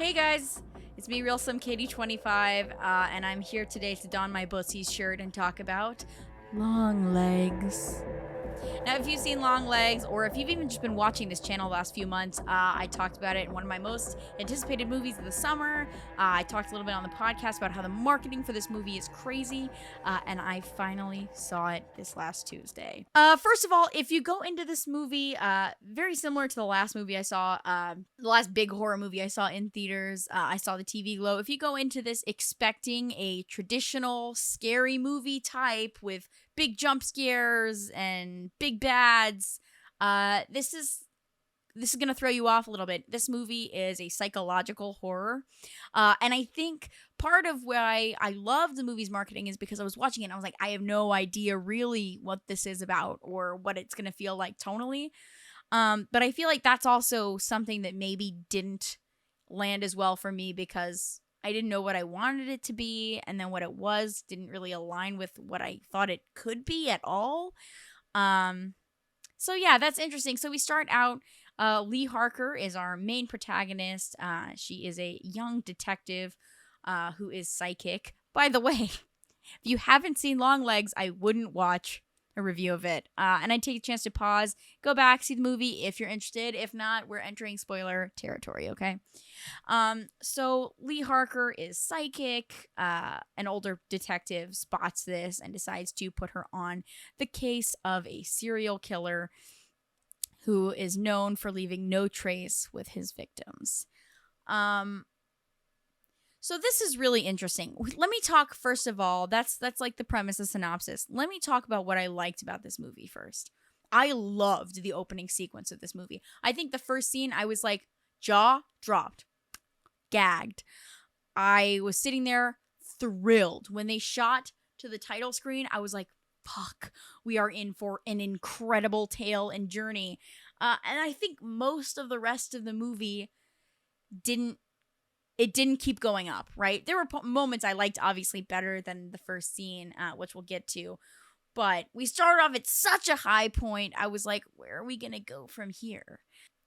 Hey guys, it's me, Real Slim Katie 25, and I'm here today to don my Bootsies shirt and talk about Longlegs. Now, if you've seen Longlegs, or if you've even just been watching this channel the last few months, I talked about it in one of my most anticipated movies of the summer. I talked a little bit on the podcast about how the marketing for this movie is crazy, and I finally saw it this last Tuesday. First of all, if you go into this movie, very similar to the last movie I saw, the last big horror movie I saw in theaters, I saw the TV Glow. If you go into this expecting a traditional scary movie type with big jump scares and big bads, this is gonna throw you off a little bit. This movie is a psychological horror, and I think part of why I love the movie's marketing is because I was watching it and I was like, I have no idea really what this is about or what it's gonna feel like tonally. But I feel like that's also something that maybe didn't land as well for me because I didn't know what I wanted it to be, and then what it was didn't really align with what I thought it could be at all. Um, so yeah, that's interesting. So we start out. Lee Harker is our main protagonist. She is a young detective who is psychic. By the way, if you haven't seen Longlegs, I wouldn't watch a review of it. And I'd take a chance to pause, go back, see the movie if you're interested. If not, we're entering spoiler territory, okay? So Lee Harker is psychic. An older detective spots this and decides to put her on the case of a serial killer who is known for leaving no trace with his victims. Um, so this is really interesting. Let me talk first of all. That's like the premise, the synopsis. Let me talk about what I liked about this movie first. I loved the opening sequence of this movie. I think the first scene, I was like jaw dropped, gagged. I was sitting there thrilled when they shot to the title screen. I was like, fuck, we are in for an incredible tale and journey. And I think most of the rest of the movie didn't keep going up, right? There were moments I liked obviously better than the first scene, which we'll get to. But we started off at such a high point. I was like, where are we going to go from here?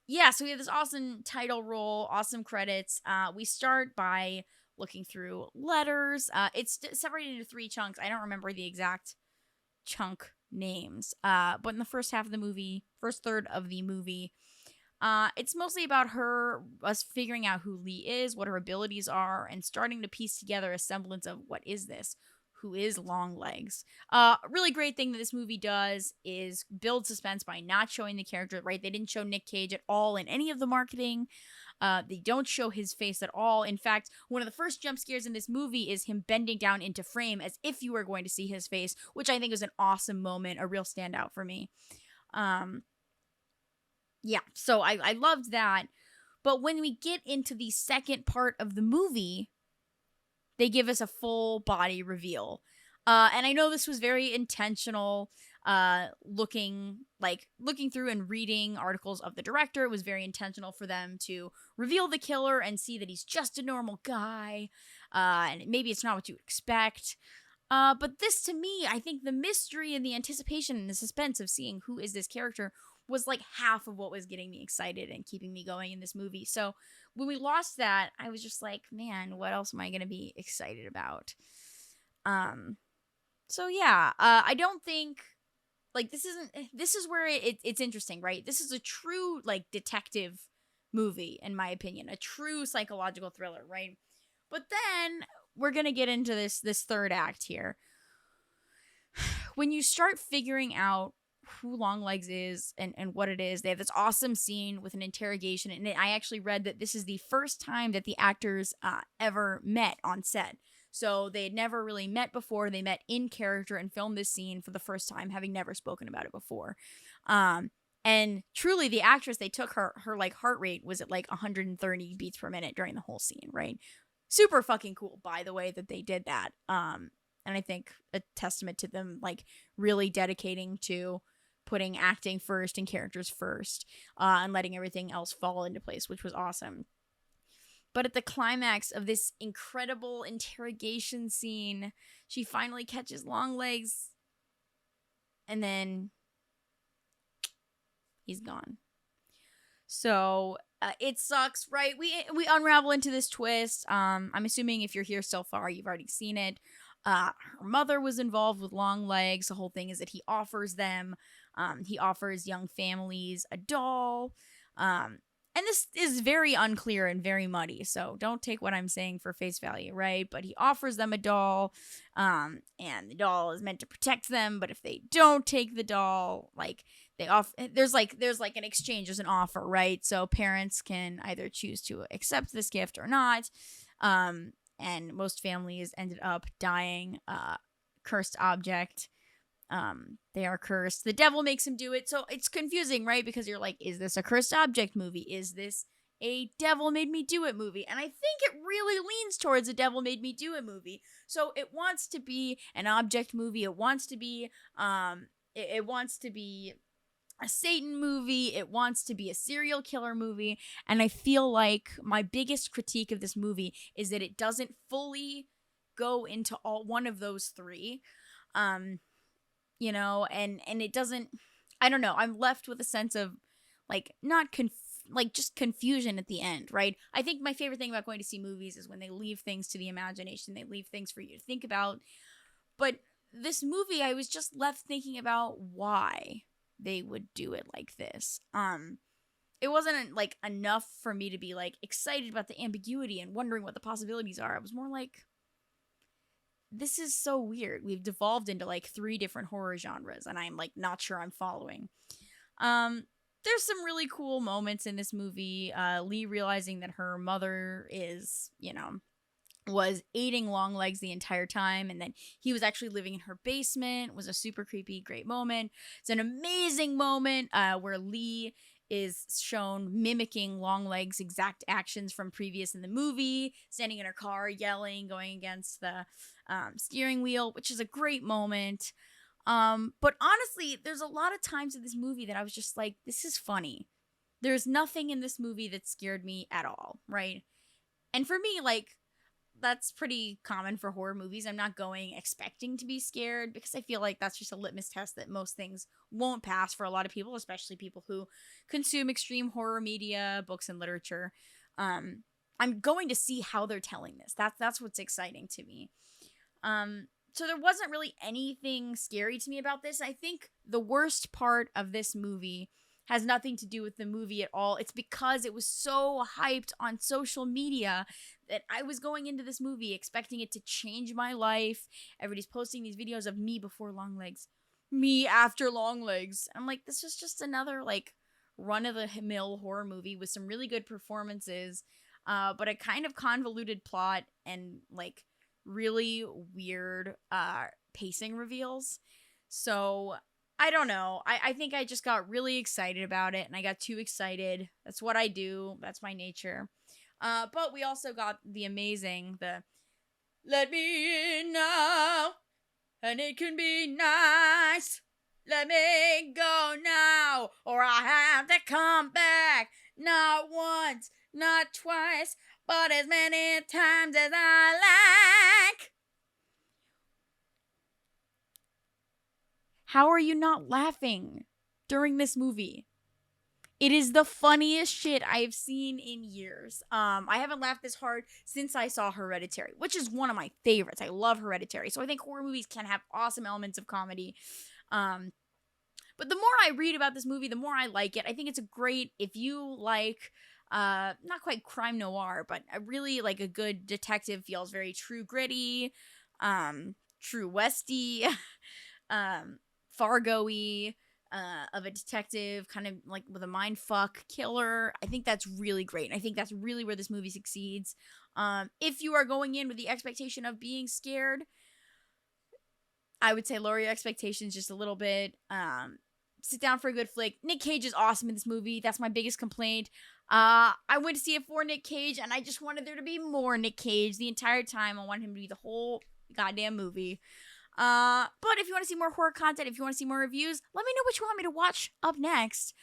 Yeah, so we have this awesome title roll, awesome credits. We start by looking through letters. It's separated into three chunks. I don't remember the exact chunk names. But in the first half of the movie, first third of the movie, it's mostly about us figuring out who Lee is, what her abilities are, and starting to piece together a semblance of what is this? Who is Longlegs? A really great thing that this movie does is build suspense by not showing the character, right? They didn't show Nick Cage at all in any of the marketing. They don't show his face at all. In fact, one of the first jump scares in this movie is him bending down into frame as if you were going to see his face, which I think is an awesome moment, a real standout for me. Yeah, so I loved that. But when we get into the second part of the movie, they give us a full body reveal. And I know this was very intentional. Looking through and reading articles of the director, it was very intentional for them to reveal the killer and see that he's just a normal guy. And maybe it's not what you expect. But this, to me, I think the mystery and the anticipation and the suspense of seeing who is this character was like half of what was getting me excited and keeping me going in this movie. So when we lost that, I was just like, man, what else am I going to be excited about? So yeah, I don't think like this is where it's interesting, right? This is a true like detective movie in my opinion, a true psychological thriller, right? But then we're going to get into this third act here. When you start figuring out who Longlegs is and what it is, they have this awesome scene with an interrogation. And I actually read that this is the first time that the actors ever met on set. So they had never really met before. They met in character and filmed this scene for the first time, having never spoken about it before. And truly, the actress, they took her like heart rate was at like 130 beats per minute during the whole scene, right? Super fucking cool, by the way, that they did that. And I think a testament to them like really dedicating to putting acting first and characters first, and letting everything else fall into place, which was awesome. But at the climax of this incredible interrogation scene, she finally catches Longlegs, and then he's gone. So it sucks, right? We unravel into this twist. I'm assuming if you're here so far, you've already seen it. Her mother was involved with Longlegs. The whole thing is that he offers young families a doll. And this is very unclear and very muddy, so don't take what I'm saying for face value, right? But he offers them a doll, and the doll is meant to protect them. But if they don't take the doll, like there's like an exchange, there's an offer, right? So parents can either choose to accept this gift or not. And most families ended up dying. Cursed object. They are cursed. The devil makes him do it. So it's confusing, right? Because you're like, is this a cursed object movie? Is this a devil made me do it movie? And I think it really leans towards a devil made me do it movie. So it wants to be an object movie. It wants to be it wants to be a Satan movie. It wants to be a serial killer movie. And I feel like my biggest critique of this movie is that it doesn't fully go into all one of those three. And it doesn't, I don't know, I'm left with a sense of like just confusion at the end, right? I think my favorite thing about going to see movies is when they leave things to the imagination, they leave things for you to think about. But this movie, I was just left thinking about why they would do it like this. It wasn't like enough for me to be like excited about the ambiguity and wondering what the possibilities are. I was more like, this is so weird. We've devolved into like 3 different horror genres, and I'm like not sure I'm following. There's some really cool moments in this movie. Lee realizing that her mother was aiding Longlegs the entire time, and then he was actually living in her basement was a super creepy, great moment. It's an amazing moment where Lee is shown mimicking Longlegs' exact actions from previous in the movie, standing in her car, yelling, going against the steering wheel, which is a great moment. But honestly, there's a lot of times in this movie that I was just like, this is funny. There's nothing in this movie that scared me at all, right? And for me, like, that's pretty common for horror movies. I'm not going expecting to be scared because I feel like that's just a litmus test that most things won't pass for a lot of people, especially people who consume extreme horror media, books, and literature. I'm going to see how they're telling this. That's what's exciting to me. So there wasn't really anything scary to me about this. I think the worst part of this movie has nothing to do with the movie at all. It's because it was so hyped on social media that I was going into this movie expecting it to change my life. Everybody's posting these videos of me before Longlegs, me after Longlegs. I'm like, this is just another like run-of-the-mill horror movie with some really good performances, but a kind of convoluted plot and like really weird pacing reveals. So I don't know. I think I just got really excited about it, and I got too excited. That's what I do. That's my nature. But we also got the let me in now, and it can be nice. Let me go now, or I have to come back. Not once, not twice, but as many times as I like. How are you not laughing during this movie? It is the funniest shit I've seen in years. I haven't laughed this hard since I saw Hereditary, which is one of my favorites. I love Hereditary. So I think horror movies can have awesome elements of comedy. But the more I read about this movie, the more I like it. I think it's a great, if you like, not quite crime noir, but I really like a good detective, feels very true gritty, true westy, Fargo-y, of a detective, kind of like with a mind fuck killer. I think that's really great. And I think that's really where this movie succeeds. If you are going in with the expectation of being scared, I would say lower your expectations just a little bit. Sit down for a good flick. Nick Cage is awesome in this movie. That's my biggest complaint. I went to see it for Nick Cage, and I just wanted there to be more Nick Cage the entire time. I wanted him to be the whole goddamn movie. But if you want to see more horror content, if you want to see more reviews, let me know what you want me to watch up next.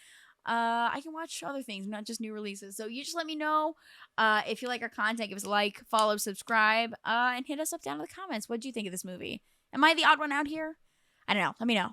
I can watch other things, not just new releases. So you just let me know. If you like our content, give us a like, follow, subscribe, and hit us up down in the comments. What do you think of this movie? Am I the odd one out here? I don't know. Let me know.